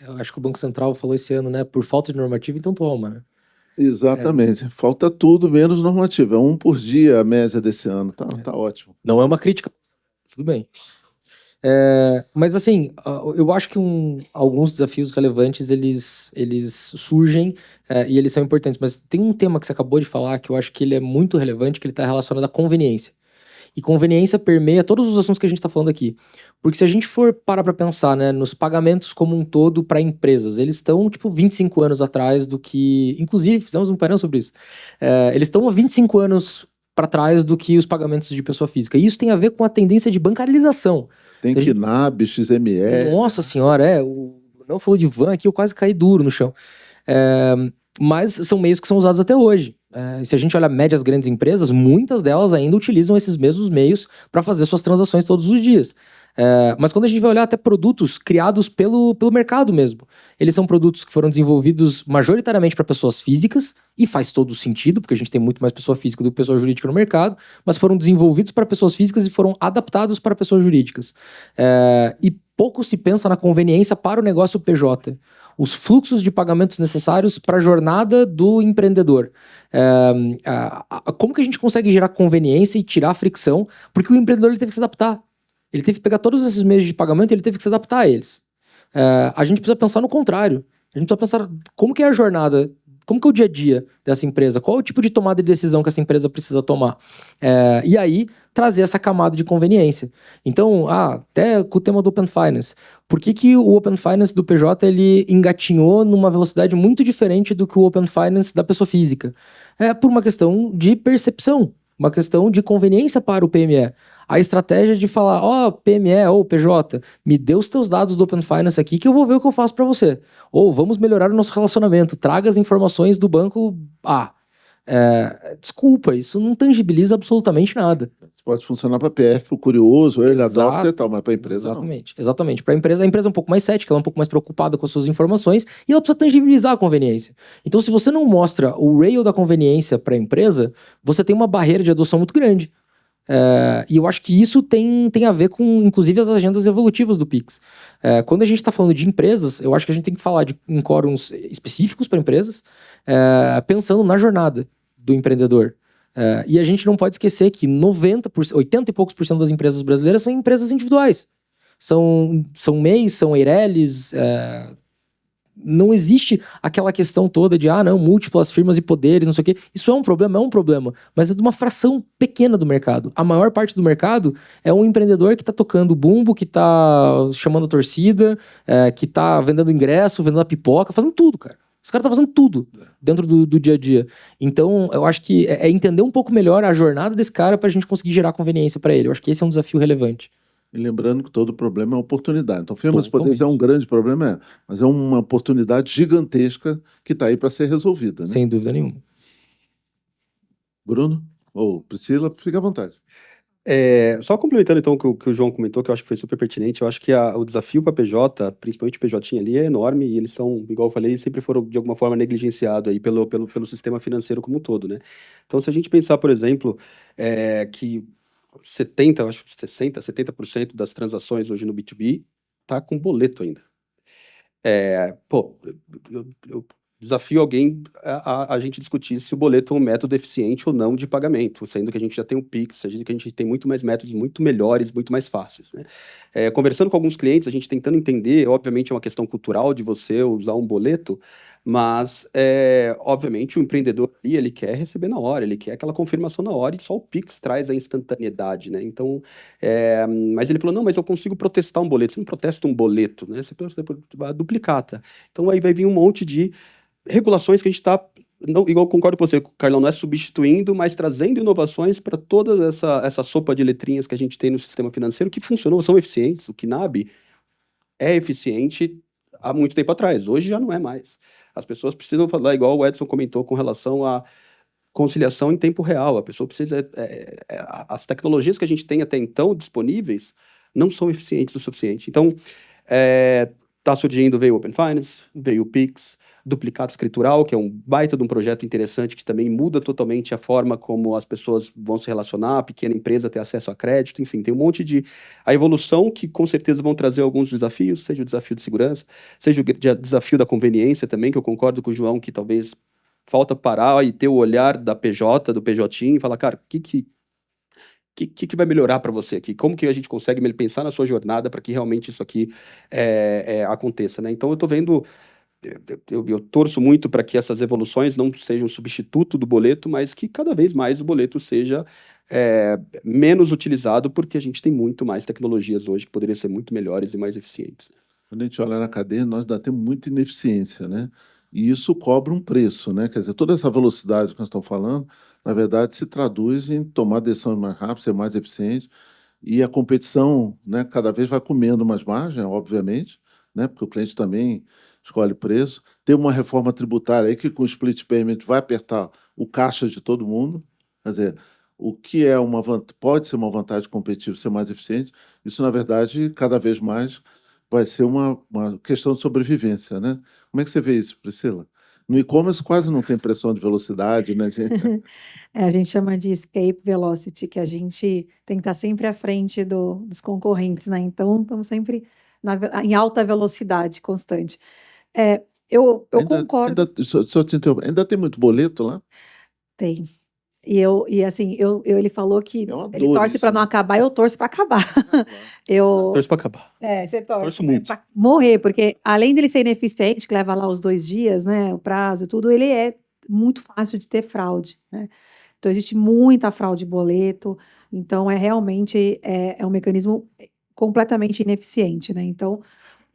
Eu acho que o Banco Central falou esse ano, né? Por falta de normativa, então toma, né? Exatamente. Falta tudo menos normativo. É 1 por dia a média desse ano. Tá ótimo. Não é uma crítica, tudo bem. Mas assim, eu acho que alguns desafios relevantes, eles surgem e eles são importantes. Mas tem um tema que você acabou de falar que eu acho que ele é muito relevante, que ele está relacionado à conveniência. E conveniência permeia todos os assuntos que a gente está falando aqui. Porque se a gente for parar para pensar, né, nos pagamentos como um todo para empresas, eles estão, tipo, 25 anos atrás do que... Inclusive, fizemos um painel sobre isso. Eles estão há 25 anos para trás do que os pagamentos de pessoa física. E isso tem a ver com a tendência de bancarização. Tem KNAB, XME... Nossa senhora, não falou de van aqui, eu quase caí duro no chão. Mas são meios que são usados até hoje. Se a gente olha médias grandes empresas, muitas delas ainda utilizam esses mesmos meios para fazer suas transações todos os dias. Mas quando a gente vai olhar até produtos criados pelo mercado mesmo, eles são produtos que foram desenvolvidos majoritariamente para pessoas físicas, e faz todo sentido, porque a gente tem muito mais pessoa física do que pessoa jurídica no mercado, mas foram desenvolvidos para pessoas físicas e foram adaptados para pessoas jurídicas. E pouco se pensa na conveniência para o negócio PJ. Os fluxos de pagamentos necessários para a jornada do empreendedor. Como que a gente consegue gerar conveniência e tirar a fricção? Porque o empreendedor ele teve que se adaptar. Ele teve que pegar todos esses meios de pagamento e ele teve que se adaptar a eles. A gente precisa pensar no contrário. A gente precisa pensar como que é a jornada, como que é o dia a dia dessa empresa, qual é o tipo de tomada de decisão que essa empresa precisa tomar. E aí, trazer essa camada de conveniência. Então, até com o tema do Open Finance. Por que o Open Finance do PJ ele engatinhou numa velocidade muito diferente do que o Open Finance da pessoa física? Por uma questão de percepção, uma questão de conveniência para o PME. A estratégia de falar, PME ou PJ, me dê os teus dados do Open Finance aqui que eu vou ver o que eu faço para você. Ou vamos melhorar o nosso relacionamento, traga as informações do banco A. Desculpa, isso não tangibiliza absolutamente nada. Pode funcionar para PF, para o curioso, ele adota e tal, mas para a empresa Exatamente. Para a empresa é um pouco mais cética, ela é um pouco mais preocupada com as suas informações e ela precisa tangibilizar a conveniência. Então, se você não mostra o rail da conveniência para a empresa, você tem uma barreira de adoção muito grande. E eu acho que isso tem a ver com, inclusive, as agendas evolutivas do Pix. Quando a gente está falando de empresas, eu acho que a gente tem que falar em quóruns específicos para empresas, pensando na jornada do empreendedor. E a gente não pode esquecer que 80 e poucos por cento das empresas brasileiras são empresas individuais. São MEIs, são Eireles. Não existe aquela questão toda de, múltiplas firmas e poderes, não sei o quê. Isso é um problema, mas é de uma fração pequena do mercado. A maior parte do mercado é um empreendedor que está tocando bumbo, que está chamando a torcida, que está vendendo ingresso, vendendo a pipoca, fazendo tudo, cara. Os caras estão fazendo tudo dentro do dia a dia. Então, eu acho que é entender um pouco melhor a jornada desse cara para a gente conseguir gerar conveniência para ele. Eu acho que esse é um desafio relevante. E lembrando que todo problema é uma oportunidade. Então, firmas de poderes é um grande problema, mas é uma oportunidade gigantesca que está aí para ser resolvida, né? Sem dúvida nenhuma. Bruno? Ou Priscila, fica à vontade. Só complementando então o que o João comentou, que eu acho que foi super pertinente, eu acho que o desafio para PJ, principalmente o PJ ali, é enorme e eles são, igual eu falei, sempre foram de alguma forma negligenciados aí pelo sistema financeiro como um todo, né? Então, se a gente pensar, por exemplo, que 70% das transações hoje no B2B tá com boleto ainda. Eu desafio alguém a gente discutir se o boleto é um método eficiente ou não de pagamento, sendo que a gente já tem o Pix, sendo que a gente tem muito mais métodos, muito melhores, muito mais fáceis, né? Conversando com alguns clientes, a gente tentando entender, obviamente é uma questão cultural de você usar um boleto, mas, obviamente, o empreendedor ali, ele quer receber na hora, ele quer aquela confirmação na hora, e só o Pix traz a instantaneidade, né? Então, mas ele falou, não, mas eu consigo protestar um boleto. Você não protesta um boleto, né? Você duplicata. Então, aí vai vir um monte de regulações que a gente está não, igual concordo com você, Carlão, não é substituindo, mas trazendo inovações para toda essa sopa de letrinhas que a gente tem no sistema financeiro que funcionou, são eficientes. O Knab é eficiente há muito tempo atrás, hoje já não é mais. As pessoas precisam falar, igual o Edson comentou, com relação à conciliação em tempo real. A pessoa precisa. As tecnologias que a gente tem até então disponíveis não são eficientes o suficiente. Então, está surgindo, veio o Open Finance, veio o Pix, duplicado escritural, que é um baita de um projeto interessante que também muda totalmente a forma como as pessoas vão se relacionar, a pequena empresa ter acesso a crédito, enfim, tem um monte de... A evolução que com certeza vão trazer alguns desafios, seja o desafio de segurança, seja o desafio da conveniência também, que eu concordo com o João, que talvez falta parar e ter o olhar da PJ, do PJ, e falar, cara, o que vai melhorar para você aqui? Como que a gente consegue pensar na sua jornada para que realmente isso aqui aconteça, né? Então, eu estou vendo... Eu torço muito para que essas evoluções não sejam substituto do boleto, mas que cada vez mais o boleto seja menos utilizado, porque a gente tem muito mais tecnologias hoje que poderiam ser muito melhores e mais eficientes. Quando a gente olha na cadeia, nós ainda temos muita ineficiência, né? E isso cobra um preço, né? Quer dizer, toda essa velocidade que nós estamos falando, na verdade, se traduz em tomar decisões mais rápidas, ser mais eficiente, e a competição, né, cada vez vai comendo mais margem, obviamente, né? Porque o cliente também escolhe preço. Tem uma reforma tributária aí que com o split payment vai apertar o caixa de todo mundo. Quer dizer, o que é pode ser uma vantagem competitiva, ser mais eficiente, isso, na verdade, cada vez mais vai ser uma questão de sobrevivência, né? Como é que você vê isso, Priscila? No e-commerce quase não tem pressão de velocidade, né, gente? A gente chama de escape velocity, que a gente tem que estar sempre à frente dos concorrentes, né? Então, estamos sempre em alta velocidade constante. Eu concordo. Só te interromper, ainda tem muito boleto lá? Tem. Assim, ele falou que É uma ele dor torce isso, para não né? acabar, eu torço para acabar. Torço para acabar. Você torce, Torço muito. para morrer, porque além dele ser ineficiente, que leva lá os 2 dias, né, o prazo e tudo, ele é muito fácil de ter fraude, né? Então, existe muita fraude de boleto, então realmente um mecanismo completamente ineficiente, né? Então,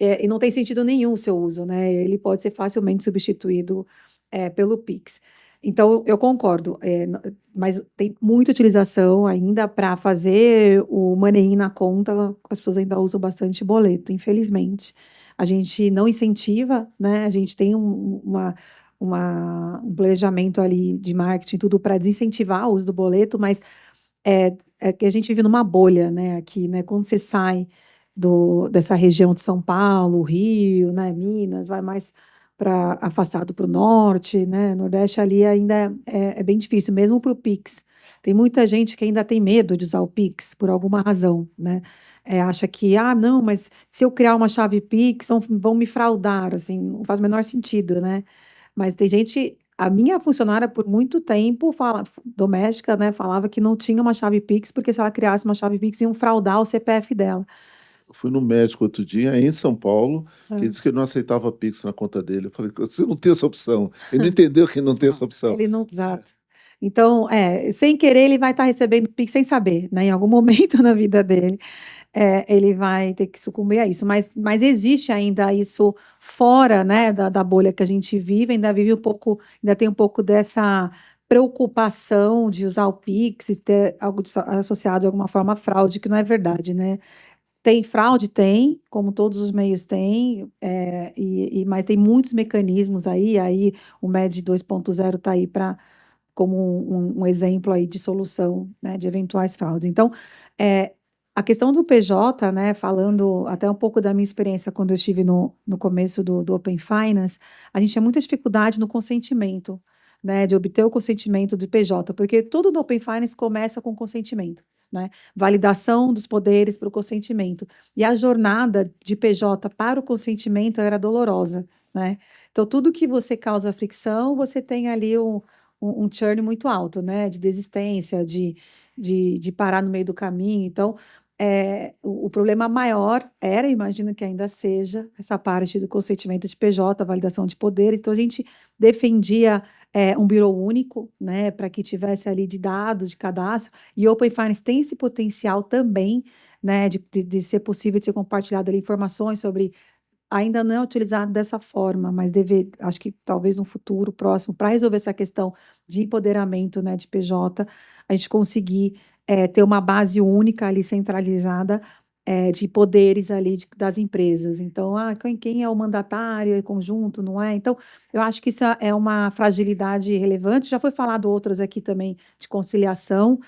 e não tem sentido nenhum o seu uso, né? Ele pode ser facilmente substituído pelo Pix. Então, eu concordo, mas tem muita utilização ainda para fazer o money in na conta, as pessoas ainda usam bastante boleto, infelizmente. A gente não incentiva, né? A gente tem um planejamento ali de marketing, tudo para desincentivar o uso do boleto, mas é que a gente vive numa bolha, né? Aqui, né? Quando você sai dessa região de São Paulo, Rio, né? Minas, vai mais afastado para o norte, né? Nordeste ali ainda é bem difícil, mesmo para o Pix. Tem muita gente que ainda tem medo de usar o Pix por alguma razão, né? Acha que, não, mas se eu criar uma chave Pix, vão me fraudar, assim, não faz o menor sentido, né? Mas tem gente, a minha funcionária por muito tempo, doméstica, né, falava que não tinha uma chave Pix, porque se ela criasse uma chave Pix, iam fraudar o CPF dela. Eu fui no médico outro dia, em São Paulo, que ele disse que não aceitava Pix na conta dele. Eu falei, você não tem essa opção. Ele não entendeu que não tem essa opção. Ele não, exato. Então, sem querer, ele vai estar recebendo Pix sem saber, né? Em algum momento na vida dele, ele vai ter que sucumbir a isso. Mas existe ainda isso fora, né, da bolha que a gente vive, ainda tem um pouco dessa preocupação de usar o Pix e ter algo associado de alguma forma a fraude, que não é verdade, né? Tem fraude? Tem, como todos os meios têm, mas tem muitos mecanismos aí o MED 2.0 está aí como um exemplo aí de solução, né, de eventuais fraudes. Então, a questão do PJ, né, falando até um pouco da minha experiência quando eu estive no começo do Open Finance, a gente tinha muita dificuldade no consentimento, né, de obter o consentimento do PJ, porque tudo no Open Finance começa com consentimento, né, validação dos poderes para o consentimento, e a jornada de PJ para o consentimento era dolorosa, né, então tudo que você causa fricção, você tem ali um churn muito alto, né, de desistência, de parar no meio do caminho. Então, o problema maior era, imagino que ainda seja, essa parte do consentimento de PJ, validação de poder. Então, a gente defendia um bureau único, né, para que tivesse ali de dados, de cadastro, e Open Finance tem esse potencial também, né, de ser possível de ser compartilhado ali informações sobre ainda não é utilizado dessa forma, mas acho que talvez no futuro próximo, para resolver essa questão de empoderamento, né, de PJ, a gente conseguir ter uma base única ali centralizada de poderes ali das empresas. Então, quem é o mandatário, é conjunto, não é? Então, eu acho que isso é uma fragilidade relevante. Já foi falado outras aqui também de conciliação.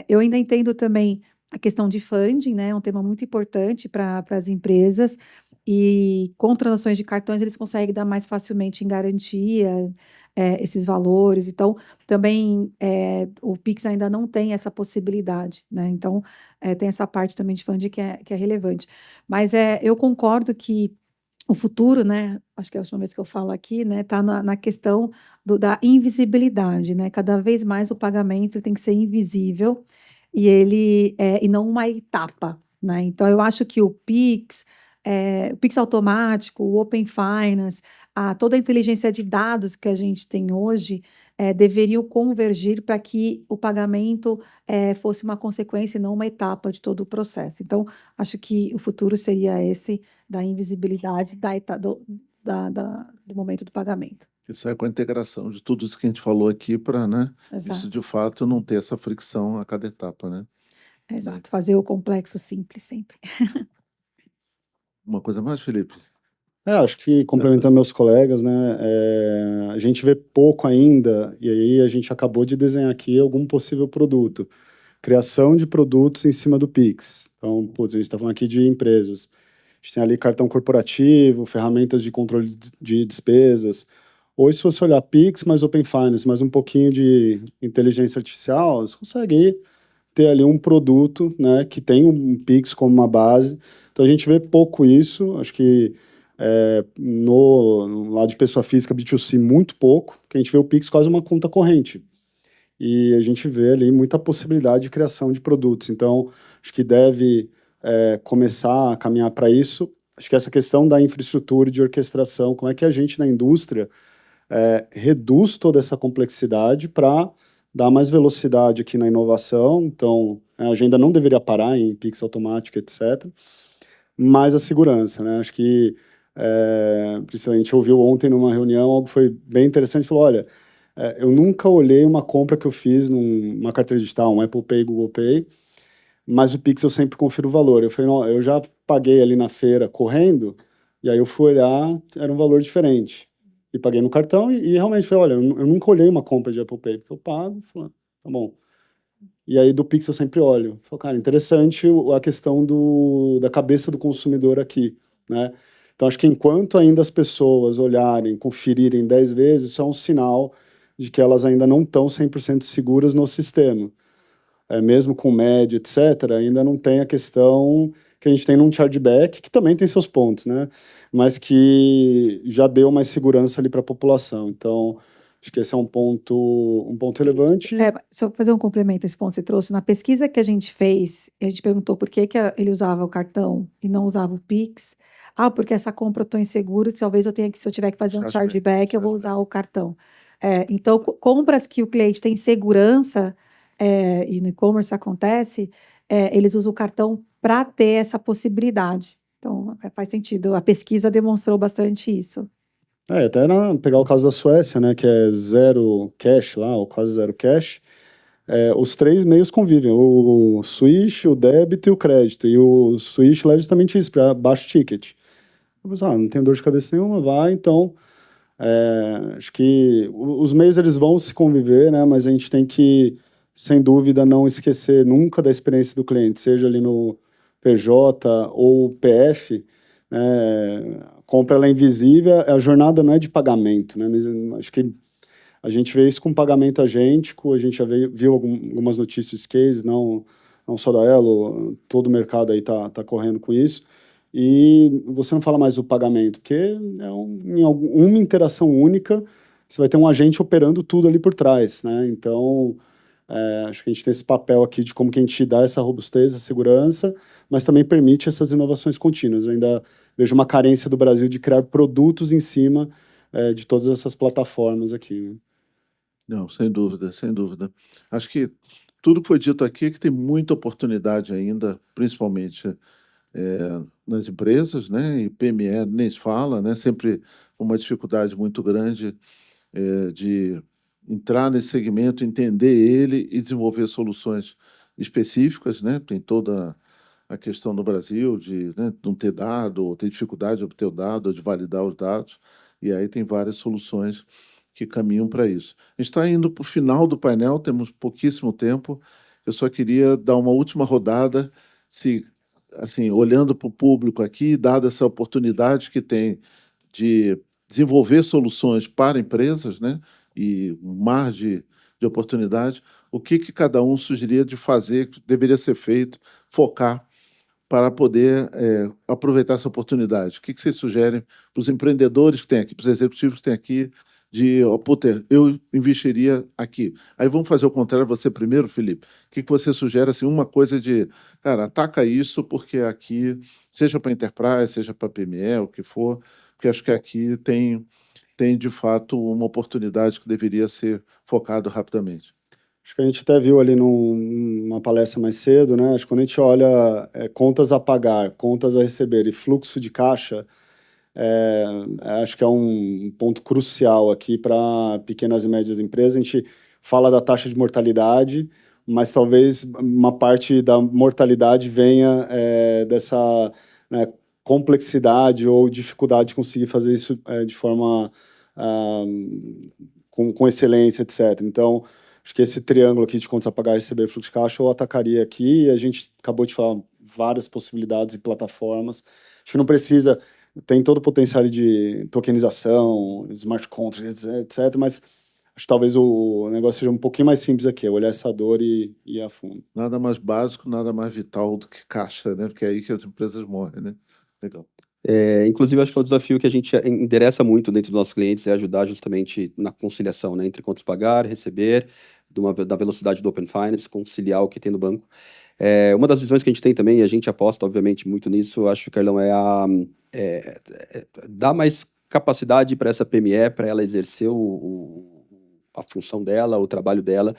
Eu ainda entendo também a questão de funding, né? É um tema muito importante para as empresas. E com transações de cartões, eles conseguem dar mais facilmente em garantia esses valores. Então, também o Pix ainda não tem essa possibilidade, né? Então, tem essa parte também de funding que é relevante. Mas eu concordo que o futuro, né? Acho que é a última vez que eu falo aqui, né? Está na questão da invisibilidade, né? Cada vez mais o pagamento ele tem que ser invisível e não uma etapa, né? Então, eu acho que o Pix automático, o Open Finance, toda a inteligência de dados que a gente tem hoje deveriam convergir para que o pagamento fosse uma consequência e não uma etapa de todo o processo. Então, acho que o futuro seria esse da invisibilidade do momento do pagamento. Isso é com a integração de tudo isso que a gente falou aqui para, né, isso Exato, de fato não ter essa fricção a cada etapa, né? exato. Fazer o complexo simples sempre. Uma coisa mais, Felipe? Acho que complementando meus colegas, né, a gente vê pouco ainda, e aí a gente acabou de desenhar aqui algum possível produto. Criação de produtos em cima do Pix. Então, putz, a gente está falando aqui de empresas. A gente tem ali cartão corporativo, ferramentas de controle de despesas. Ou se você olhar Pix mais Open Finance, mais um pouquinho de inteligência artificial, você consegue ter ali um produto, né, que tem um Pix como uma base. Então a gente vê pouco isso, acho que no lado de pessoa física, B2C, muito pouco, que a gente vê o Pix quase uma conta corrente. E a gente vê ali muita possibilidade de criação de produtos. Então, acho que deve começar a caminhar para isso. Acho que essa questão da infraestrutura e de orquestração, como é que a gente na indústria reduz toda essa complexidade para dar mais velocidade aqui na inovação. Então, a agenda não deveria parar em Pix automático, etc. Mas a segurança, né? Acho que, principalmente, a gente ouviu ontem numa reunião, algo foi bem interessante, falou, olha, eu nunca olhei uma compra que eu fiz numa carteira digital, um Apple Pay, Google Pay, mas o Pix eu sempre confiro o valor. Eu falei, não, eu já paguei ali na feira correndo, e aí eu fui olhar, era um valor diferente. E paguei no cartão e realmente falei, olha, eu nunca olhei uma compra de Apple Pay, porque eu pago, falei, tá bom. E aí do Pix eu sempre olho. Falei, cara, interessante a questão da cabeça do consumidor aqui, né? Então acho que enquanto ainda as pessoas olharem, conferirem 10 vezes, isso é um sinal de que elas ainda não estão 100% seguras no sistema. Mesmo com média, etc., ainda não tem a questão que a gente tem num chargeback, que também tem seus pontos, né? Mas que já deu mais segurança ali para a população. Então, acho que esse é um ponto relevante. Só fazer um complemento a esse ponto que você trouxe. Na pesquisa que a gente fez, a gente perguntou por que ele usava o cartão e não usava o Pix. Porque essa compra eu estou inseguro, talvez se eu tiver que fazer um chargeback, eu vou usar o cartão. Então, compras que o cliente tem segurança, e no e-commerce acontece, eles usam o cartão para ter essa possibilidade. Então, faz sentido. A pesquisa demonstrou bastante isso. Até pegar o caso da Suécia, né, que é zero cash lá, ou quase zero cash, os três meios convivem, o Swish, o débito e o crédito, e o Swish leva justamente isso, para baixo ticket. Eu pensei, não tenho dor de cabeça nenhuma, vai, então, acho que os meios eles vão se conviver, né, mas a gente tem que, sem dúvida, não esquecer nunca da experiência do cliente, seja ali no PJ ou PF, a compra ela é invisível, a jornada não é de pagamento, né? Mas acho que a gente vê isso com pagamento agêntico, a gente já viu algumas notícias cases, não só da Elo, todo o mercado aí tá correndo com isso, e você não fala mais do pagamento, porque em uma interação única, você vai ter um agente operando tudo ali por trás, né? Então, acho que a gente tem esse papel aqui de como que a gente dá essa robustez, essa segurança, mas também permite essas inovações contínuas. Eu ainda vejo uma carência do Brasil de criar produtos em cima de todas essas plataformas aqui, né? Não, sem dúvida, sem dúvida. Acho que tudo que foi dito aqui é que tem muita oportunidade ainda, principalmente nas empresas, né? E PME nem se fala, né? Sempre uma dificuldade muito grande de entrar nesse segmento, entender ele e desenvolver soluções específicas, né? Tem toda a questão no Brasil de, né, não ter dado, ou ter dificuldade de obter o dado, ou de validar os dados, e aí tem várias soluções que caminham para isso. A gente está indo para o final do painel, temos pouquíssimo tempo. Eu só queria dar uma última rodada, se, assim, olhando para o público aqui, dada essa oportunidade que tem de desenvolver soluções para empresas, né, e um mar de oportunidade, o que cada um sugeria de fazer, que deveria ser feito, focar para poder aproveitar essa oportunidade? O que vocês sugerem para os empreendedores que têm aqui, para os executivos que têm aqui, de, puta, eu investiria aqui. Aí vamos fazer o contrário, você primeiro, Felipe. O que você sugere, assim, uma coisa de, cara, ataca isso, porque aqui, seja para Enterprise, seja para PME, o que for, porque acho que aqui tem de fato uma oportunidade que deveria ser focado rapidamente. Acho que a gente até viu ali numa palestra mais cedo, né? Acho que quando a gente olha contas a pagar, contas a receber e fluxo de caixa, acho que é um ponto crucial aqui para pequenas e médias empresas. A gente fala da taxa de mortalidade, mas talvez uma parte da mortalidade venha dessa, né, complexidade ou dificuldade de conseguir fazer isso de forma com excelência, etc. Então, acho que esse triângulo aqui de contas a pagar, receber, fluxo de caixa, eu atacaria aqui. A gente acabou de falar várias possibilidades e plataformas. Acho que não precisa, tem todo o potencial de tokenização, smart contracts, etc. Mas acho que talvez o negócio seja um pouquinho mais simples aqui, olhar essa dor e ir a fundo. Nada mais básico, nada mais vital do que caixa, né? Porque é aí que as empresas morrem, né? Legal. Inclusive, acho que é um desafio que a gente endereça muito dentro dos nossos clientes, é ajudar justamente na conciliação, né, entre contas pagar, receber, da velocidade do Open Finance, conciliar o que tem no banco. Uma das visões que a gente tem também, e a gente aposta, obviamente, muito nisso, eu acho, Carlão, dar mais capacidade para essa PME, para ela exercer a função dela, o trabalho dela,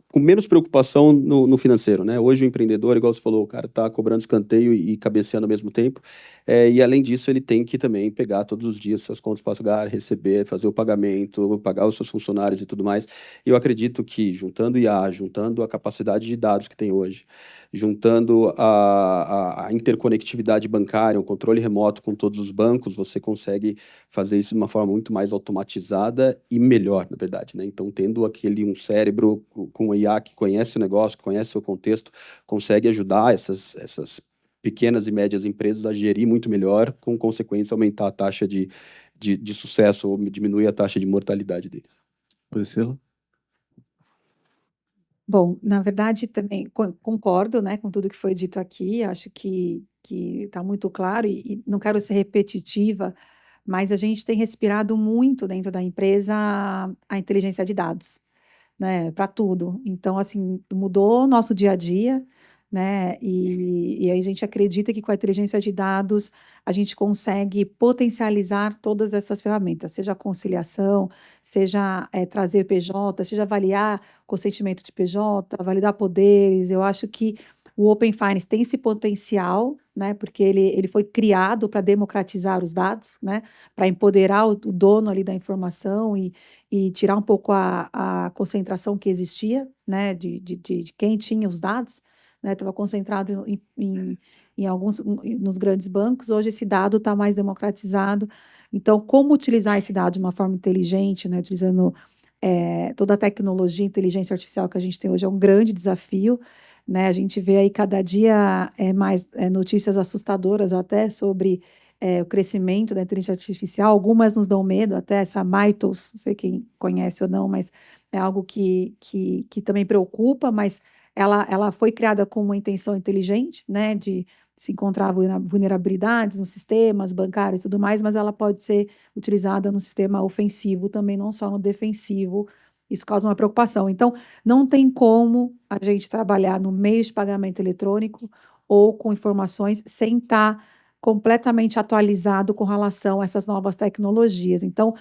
com menos preocupação no financeiro, né? Hoje o empreendedor, igual você falou, o cara está cobrando escanteio e cabeceando ao mesmo tempo, e além disso ele tem que também pegar todos os dias suas contas para pagar, receber, fazer o pagamento, pagar os seus funcionários e tudo mais. E eu acredito que juntando IA, juntando a capacidade de dados que tem hoje, juntando a interconectividade bancária, o controle remoto com todos os bancos, você consegue fazer isso de uma forma muito mais automatizada e melhor, na verdade, né? Então, tendo um cérebro com IA que conhece o negócio, que conhece o contexto, consegue ajudar essas pequenas e médias empresas a gerir muito melhor, com consequência aumentar a taxa de sucesso ou diminuir a taxa de mortalidade deles. Priscila? Bom, na verdade, também concordo, né, com tudo que foi dito aqui. Acho que está muito claro e não quero ser repetitiva, mas a gente tem respirado muito dentro da empresa a inteligência de dados, né, para tudo. Então, assim, mudou o nosso dia a dia, né, e aí a gente acredita que com a inteligência de dados a gente consegue potencializar todas essas ferramentas, seja a conciliação, seja trazer PJ, seja avaliar consentimento de PJ, validar poderes. Eu acho que o Open Finance tem esse potencial, né, porque ele foi criado para democratizar os dados, né, para empoderar o dono ali da informação e tirar um pouco a concentração que existia, né, de quem tinha os dados, né, estava concentrado em alguns, nos grandes bancos. Hoje esse dado está mais democratizado. Então, como utilizar esse dado de uma forma inteligente, né, utilizando toda a tecnologia, inteligência artificial que a gente tem hoje é um grande desafio, né? A gente vê aí cada dia mais notícias assustadoras até sobre o crescimento da inteligência artificial. Algumas nos dão medo, até essa Mythos, não sei quem conhece ou não, mas é algo que também preocupa, mas ela foi criada com uma intenção inteligente, né, de se encontrar vulnerabilidades nos sistemas bancários e tudo mais, mas ela pode ser utilizada no sistema ofensivo também, não só no defensivo. Isso causa uma preocupação. Então, não tem como a gente trabalhar no meio de pagamento eletrônico ou com informações sem estar completamente atualizado com relação a essas novas tecnologias. Então,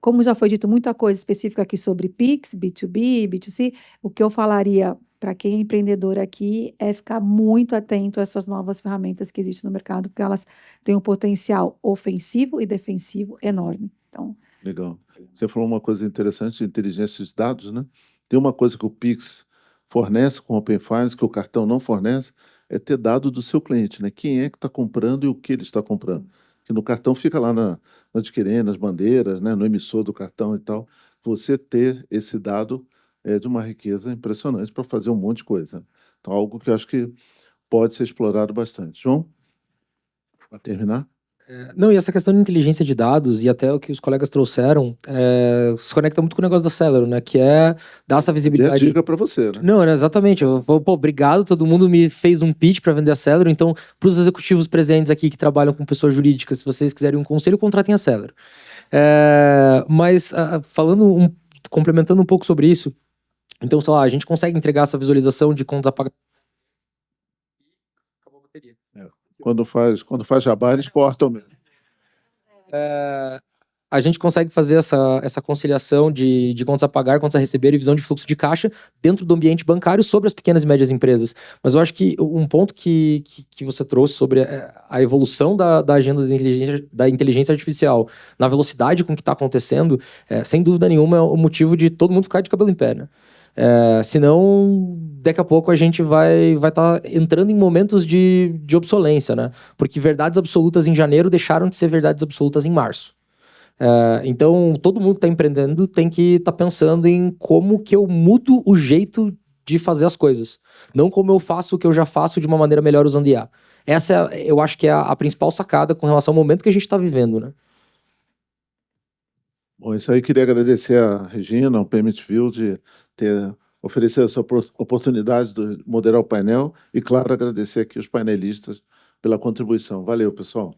como já foi dito muita coisa específica aqui sobre Pix, B2B, B2C, o que eu falaria para quem é empreendedor aqui, é ficar muito atento a essas novas ferramentas que existem no mercado, porque elas têm um potencial ofensivo e defensivo enorme. Então, Legal. Você falou uma coisa interessante de inteligência de dados, né? Tem uma coisa que o Pix fornece com o Open Finance, que o cartão não fornece, é ter dado do seu cliente, né? Quem é que está comprando e o que ele está comprando. Que no cartão fica lá na adquirente, nas bandeiras, né? No emissor do cartão e tal. Você ter esse dado é de uma riqueza impressionante para fazer um monte de coisa. Então, algo que eu acho que pode ser explorado bastante. João, para terminar? Não, e essa questão de inteligência de dados e até o que os colegas trouxeram se conecta muito com o negócio da Celero, né? Que é dar essa Dei a visibilidade. dica para você, né? Não, exatamente. Pô, obrigado, todo mundo me fez um pitch para vender a Celero. Então, para os executivos presentes aqui que trabalham com pessoas jurídicas, se vocês quiserem um conselho, contratem a Celero. Mas complementando um pouco sobre isso, então, sei lá, a gente consegue entregar essa visualização de contas apagadas. Acabou a bateria. Quando faz jabá, eles cortam mesmo. A gente consegue fazer essa conciliação de contas a pagar, contas a receber e visão de fluxo de caixa dentro do ambiente bancário sobre as pequenas e médias empresas. Mas eu acho que um ponto que você trouxe sobre a evolução da agenda da inteligência artificial na velocidade com que está acontecendo, sem dúvida nenhuma é o motivo de todo mundo ficar de cabelo em pé, né? Senão, daqui a pouco a gente vai estar entrando em momentos de obsolência, né? Porque verdades absolutas em janeiro deixaram de ser verdades absolutas em março. Então, todo mundo que está empreendendo tem que estar pensando em como que eu mudo o jeito de fazer as coisas. Não como eu faço o que eu já faço de uma maneira melhor usando IA. Essa, eu acho que é a principal sacada com relação ao momento que a gente está vivendo, né? Bom, isso aí queria agradecer a Regina, ao Payment View, de ter oferecido essa oportunidade de moderar o painel e, claro, agradecer aqui os painelistas pela contribuição. Valeu, pessoal.